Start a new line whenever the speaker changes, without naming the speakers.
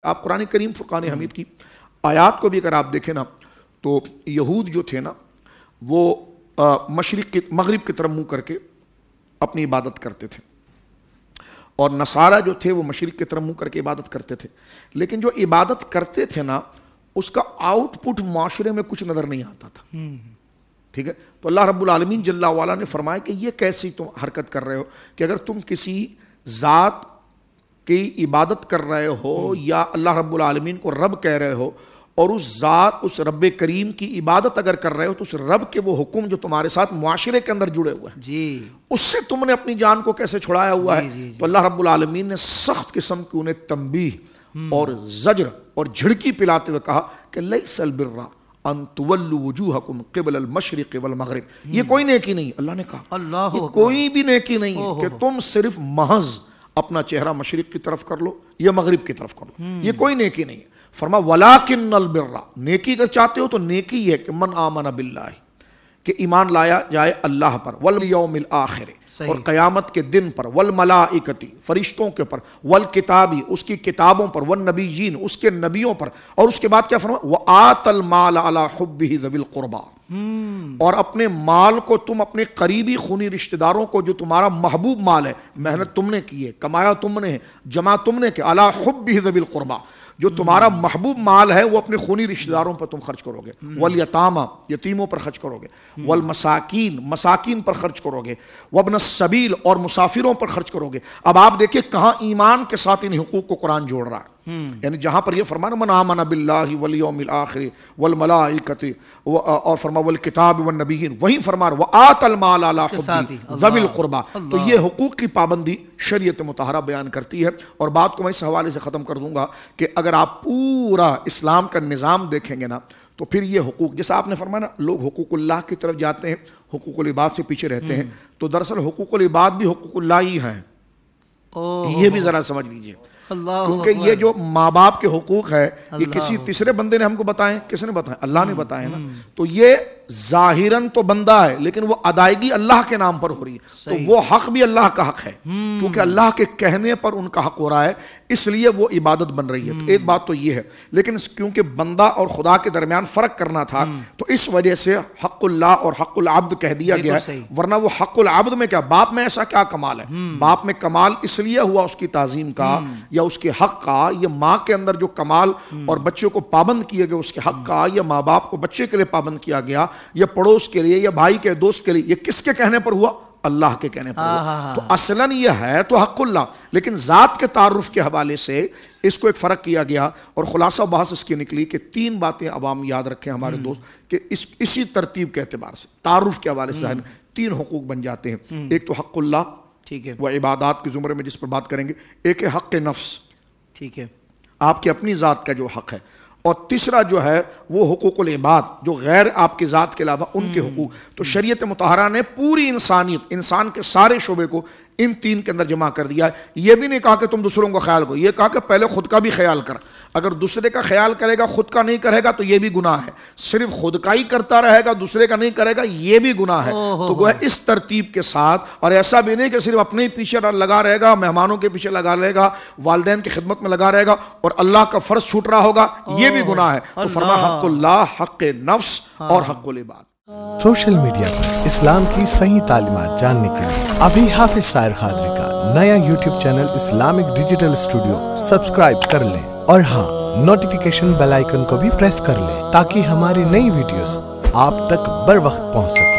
آپ قرآن کریم فرقان حمید کی آیات کو بھی اگر آپ دیکھیں نا تو یہود جو تھے نا وہ مغرب کی طرف منہ کر کے اپنی عبادت کرتے تھے، اور نصارہ جو تھے وہ مشرق کی طرف منہ کر کے عبادت کرتے تھے، لیکن جو عبادت کرتے تھے نا اس کا آؤٹ پٹ معاشرے میں کچھ نظر نہیں آتا تھا. ٹھیک ہے، تو اللہ رب العالمین جل وعلا نے فرمایا کہ یہ کیسی تم حرکت کر رہے ہو کہ اگر تم کسی ذات کی عبادت کر رہے ہو یا اللہ رب العالمین کو رب کہہ رہے ہو اور اس ذات اس رب کریم کی عبادت اگر کر رہے ہو تو اس رب کے وہ حکم جو تمہارے ساتھ معاشرے کے اندر جڑے ہوئے ہیں اس سے تم نے اپنی جان کو کیسے چھڑایا ہوا ہے. تو اللہ رب العالمین نے سخت قسم کی انہیں تنبیہ اور زجر اور جھڑکی پلاتے ہوئے کہا کہ لیس البر ان تولوا وجوہکم قبل المشرق والمغرب، یہ کوئی نیکی نہیں. اللہ نے کہا یہ کوئی بھی نیکی نہیں کہ تم صرف محض اپنا چہرہ مشرق کی طرف کر لو یا مغرب کی طرف کر لو، یہ کوئی نیکی نہیں ہے. فرما وَلَكِنَّ الْبِرَّ، نیکی اگر چاہتے ہو تو نیکی یہ ہے کہ من آمن باللہ، کہ ایمان لایا جائے اللہ پر، والیوم الآخر، اور قیامت کے دن پر، والملائکتی، فرشتوں کے پر، والکتابی، اس کی کتابوں پر، والنبیین، اس کے نبیوں پر، اور اس کے بعد کیا فرمایا وَآتَ الْمَالَ عَلَى حُبِّهِ ذَوِي الْقُرْبَى، اور اپنے مال کو تم اپنے قریبی خونی رشتہ داروں کو جو تمہارا محبوب مال ہے، محنت تم نے کی ہے، کمایا تم نے ہے، جمع تم نے کیا، عَلَى حُبِّهِ ذَوِي الْقُرْبَى، جو تمہارا محبوب مال ہے وہ اپنے خونی رشتہ داروں پر تم خرچ کرو گے، والیتاما، یتیموں پر خرچ کرو گے، والمساکین، مساکین پر خرچ کرو گے، وابن السبیل، اور مسافروں پر خرچ کرو گے. اب آپ دیکھیں کہاں ایمان کے ساتھ ان حقوق کو قرآن جوڑ رہا ہے. یعنی جہاں پر یہ فرمانا من آمن باللہ والیوم الآخر والملائکۃ، اور فرما والکتاب والنبیین، وہیں فرما وآت المال علی حبہ ذوی القربى. تو یہ حقوق کی پابندی شریعت مطہرہ بیان کرتی ہے. اور بات کو میں اس حوالے سے ختم کر دوں گا کہ اگر آپ پورا اسلام کا نظام دیکھیں گے نا تو پھر یہ حقوق، جیسا آپ نے فرمایا نا لوگ حقوق اللہ کی طرف جاتے ہیں، حقوق العباد سے پیچھے رہتے ہیں، تو دراصل حقوق العباد بھی حقوق اللہ ہی ہیں. یہ بھی ذرا سمجھ لیجئے، کیونکہ یہ جو ماں باپ کے حقوق ہے یہ کسی تیسرے بندے نے ہم کو بتائیں، کس نے بتائیں؟ اللہ نے بتائے نا. تو یہ ظاہراً تو بندہ ہے لیکن وہ ادائیگی اللہ کے نام پر ہو رہی ہے، تو وہ حق بھی اللہ کا حق ہے، کیونکہ اللہ کے کہنے پر ان کا حق ہو رہا ہے، اس لیے وہ عبادت بن رہی ہے. تو ایک بات تو یہ ہے، لیکن کیونکہ بندہ اور خدا کے درمیان فرق کرنا تھا تو اس وجہ سے حق اللہ اور حق العبد کہہ دیا گیا ہے. ورنہ وہ حق العبد میں کیا، باپ میں ایسا کیا کمال ہے؟ باپ میں کمال اس لیے ہوا اس کی تعظیم کا یا اس کے حق کا، یہ ماں کے اندر جو کمال اور بچوں کو پابند کیا گیا اس کے حق کا، یا ماں باپ کو بچے کے لیے پابند کیا گیا یا پڑوس کے لیے یا بھائی کے دوست کے لیے، یہ کس کے کہنے پر ہوا؟ اللہ کے کہنے پر ہوا. تو اصلاً یہ ہے تو حق اللہ، لیکن ذات کے تعارف کے حوالے سے اس کو ایک فرق کیا گیا. اور خلاصہ بحث اس کی نکلی کہ تین باتیں عوام یاد رکھیں ہمارے دوست، کہ اسی ترتیب کے اعتبار سے تعارف کے حوالے سے تین حقوق بن جاتے ہیں. ایک تو حق اللہ، ٹھیک ہے، وہ عبادات کے زمرے میں جس پر بات کریں گے. ایک ہے حق نفس، ٹھیک ہے، آپ کی اپنی ذات کا جو حق ہے. اور تیسرا جو ہے وہ حقوق العباد، جو غیر آپ کی ذات کے علاوہ ان کے حقوق. تو شریعت مطہرہ نے پوری انسانیت، انسان کے سارے شعبے کو ان تین کے اندر جمع کر دیا ہے. یہ بھی نہیں کہا کہ تم دوسروں کا خیال کرو، یہ کہا کہ پہلے خود کا بھی خیال کر. اگر دوسرے کا خیال کرے گا خود کا نہیں کرے گا تو یہ بھی گناہ ہے. صرف خود کا ہی کرتا رہے گا دوسرے کا نہیں کرے گا یہ بھی گناہ ہے. تو وہ اس ترتیب کے ساتھ، اور ایسا بھی نہیں کہ صرف اپنے ہی پیچھے لگا رہے گا، مہمانوں کے پیچھے لگا رہے گا، والدین کی خدمت میں لگا رہے گا اور اللہ کا فرض چھوٹ رہا ہوگا، یہ بھی گناہ ہے. تو فرمایا حق اللہ، حق نفس اور حق العباد.
سوشل میڈیا پر اسلام کی صحیح تعلیمات جاننے کے لیے ابھی حافظ سائر قادری کا نیا YouTube channel Islamic digital studio subscribe کر لیں، اور ہاں نوٹیفیکیشن بیل آئیکن کو بھی پریس کر لیں تاکہ ہماری نئی ویڈیوز آپ تک بر وقت پہنچ سکیں.